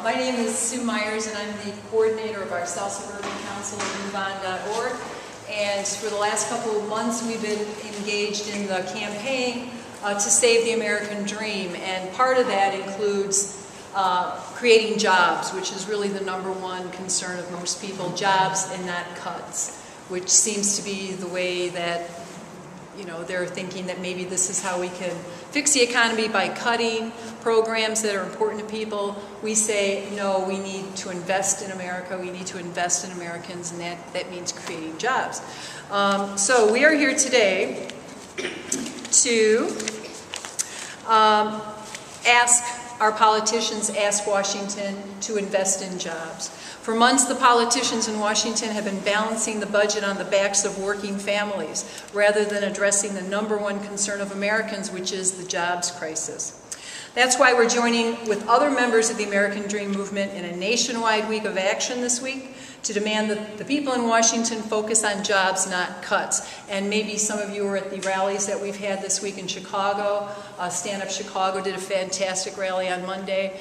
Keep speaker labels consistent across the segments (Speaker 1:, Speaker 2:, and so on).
Speaker 1: My name is Sue Myers, and I'm the coordinator of our South Suburban Council at MoveOn.org. And for the last couple of months, we've been engaged in the campaign to save the American dream. And part of that includes creating jobs, which is really the #1 concern of most people, jobs and not cuts, which seems to be the way that they're thinking that maybe this is how we can fix the economy, by cutting programs that are important to people. We say, no, we need to invest in America, we need to invest in Americans, and that means creating jobs. So we are here today to ask our politicians, ask Washington to invest in jobs. For months, the politicians in Washington have been balancing the budget on the backs of working families rather than addressing the #1 concern of Americans, which is the jobs crisis. That's why we're joining with other members of the American Dream movement in a nationwide week of action this week to demand that the people in Washington focus on jobs, not cuts. And maybe some of you were at the rallies that we've had this week in Chicago. Stand Up Chicago did a fantastic rally on Monday.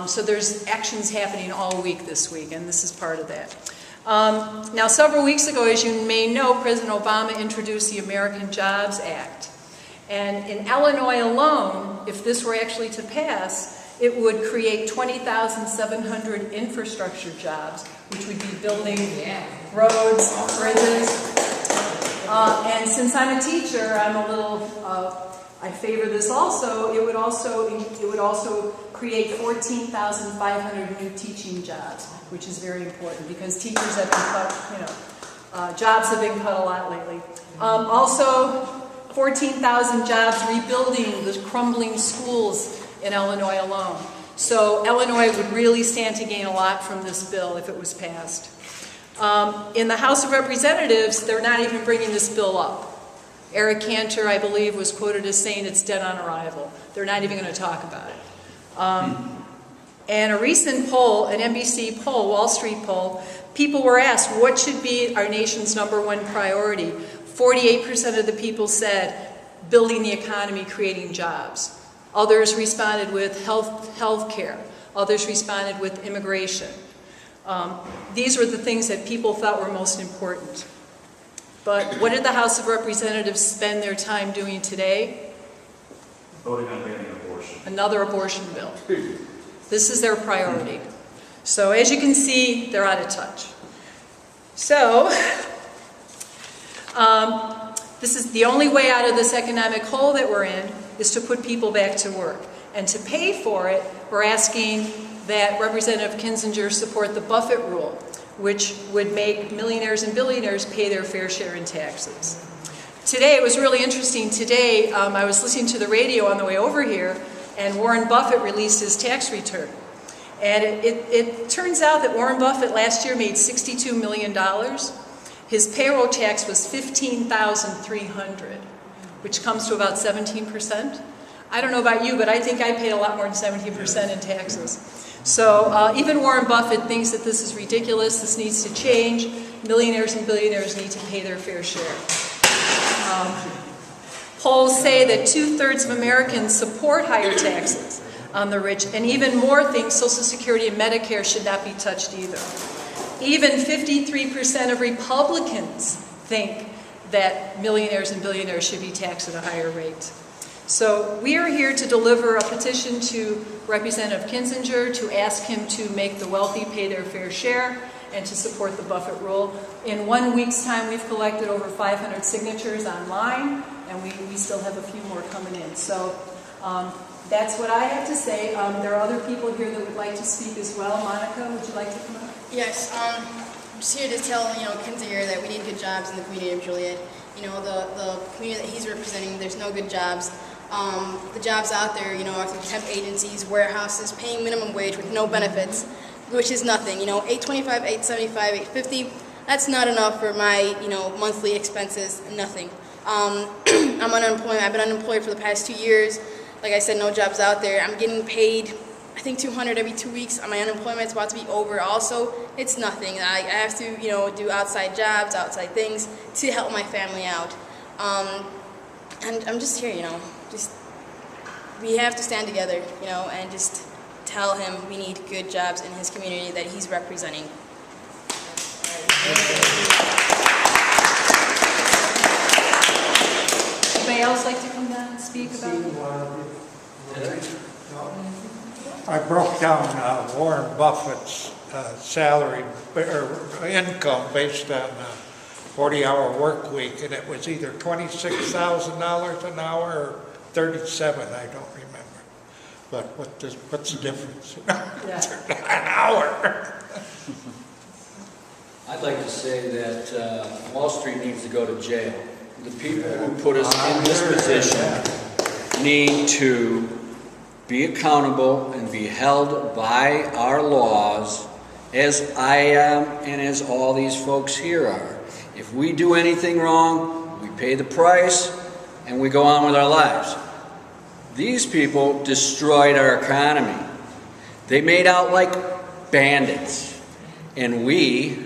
Speaker 1: So there's actions happening all week this week, and this is part of that. Now, several weeks ago, as you may know, President Obama introduced the American Jobs Act. And in Illinois alone, if this were actually to pass, it would create 20,700 infrastructure jobs, which would be building roads, bridges. And since I'm a teacher, I'm a little, I favor this also. It would also create 14,500 new teaching jobs, which is very important because teachers have been cut, jobs have been cut a lot lately. Also, 14,000 jobs rebuilding the crumbling schools in Illinois alone. So Illinois would really stand to gain a lot from this bill if it was passed. In the House of Representatives, they're not even bringing this bill up. Eric Cantor, I believe, was quoted as saying it's dead on arrival. They're not even going to talk about it. And a recent poll, an NBC poll, Wall Street poll, people were asked what should be our nation's #1 priority. 48% of the people said building the economy, creating jobs. Others responded with health care. Others responded with immigration. These were the things that people thought were most important. But what did the House of Representatives spend their time doing today?
Speaker 2: Voting on banning abortion.
Speaker 1: Another abortion bill. This is their priority. So as you can see, they're out of touch. So this is the only way out of this economic hole that we're in, is to put people back to work. And to pay for it, we're asking that Representative Kinzinger support the Buffett rule, which would make millionaires and billionaires pay their fair share in taxes. Today, it was really interesting. Today, I was listening to the radio on the way over here, and Warren Buffett released his tax return. And it turns out that Warren Buffett last year made $62 million. His payroll tax was $15,300, which comes to about 17%. I don't know about you, but I think I paid a lot more than 17% in taxes. So even Warren Buffett thinks that this is ridiculous, this needs to change. Millionaires and billionaires need to pay their fair share. Polls say that 2/3 of Americans support higher taxes on the rich, and even more think Social Security and Medicare should not be touched either. Even 53% of Republicans think that millionaires and billionaires should be taxed at a higher rate. So we are here to deliver a petition to Representative Kinzinger to ask him to make the wealthy pay their fair share and to support the Buffett rule. In 1 week's time, we've collected over 500 signatures online, and we still have a few more coming in. So that's what I have to say. There are other people here that would like to speak as well. Monica, would you like to come up?
Speaker 3: Yes, I'm just here to tell Kinzinger that we need good jobs in the community of Joliet. The community that he's representing, there's no good jobs. The jobs out there, are through temp agencies, warehouses, paying minimum wage with no benefits, which is nothing. $8.25, $8.75, $8.50. That's not enough for my monthly expenses. Nothing. I'm unemployed. I've been unemployed for the past 2 years. Like I said, no jobs out there. I'm getting paid, I think, $200 every 2 weeks. My unemployment's about to be over. Also, it's nothing. I have to do outside jobs, outside things to help my family out. And I'm just here, we have to stand together, and just tell him we need good jobs in his community that he's representing.
Speaker 1: Anybody else like to come down and speak about it?
Speaker 4: I broke down Warren Buffett's salary or income based on a 40-hour work week, and it was either $26,000 an hour or 37. I don't remember. But what's the difference? An hour.
Speaker 5: I'd like to say that Wall Street needs to go to jail. The people who put us in this position need to be accountable and be held by our laws, as I am and as all these folks here are. If we do anything wrong, we pay the price and we go on with our lives. These people destroyed our economy. They made out like bandits, and we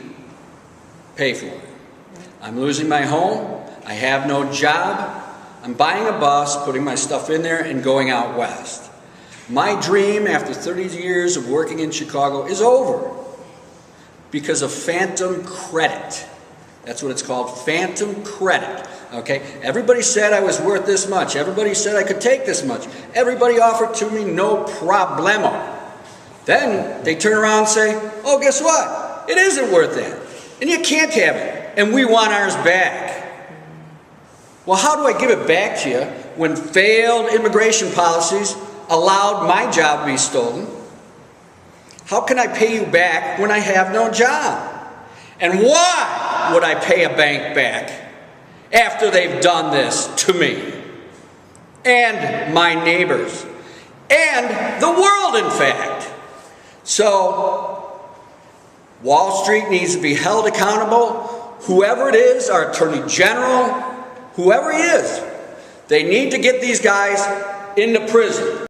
Speaker 5: pay for it. I'm losing my home. I have no job. I'm buying a bus, putting my stuff in there, and going out west. My dream after 30 years of working in Chicago is over because of phantom credit. That's what it's called, phantom credit. Okay? Everybody said I was worth this much. Everybody said I could take this much. Everybody offered to me no problemo. Then they turn around and say, oh, guess what? It isn't worth that. And you can't have it. And we want ours back. Well, how do I give it back to you when failed immigration policies allowed my job to be stolen? How can I pay you back when I have no job? And why would I pay a bank back after they've done this to me and my neighbors and the world, in fact? So Wall Street needs to be held accountable. Whoever it is, our Attorney General, whoever he is, they need to get these guys into prison.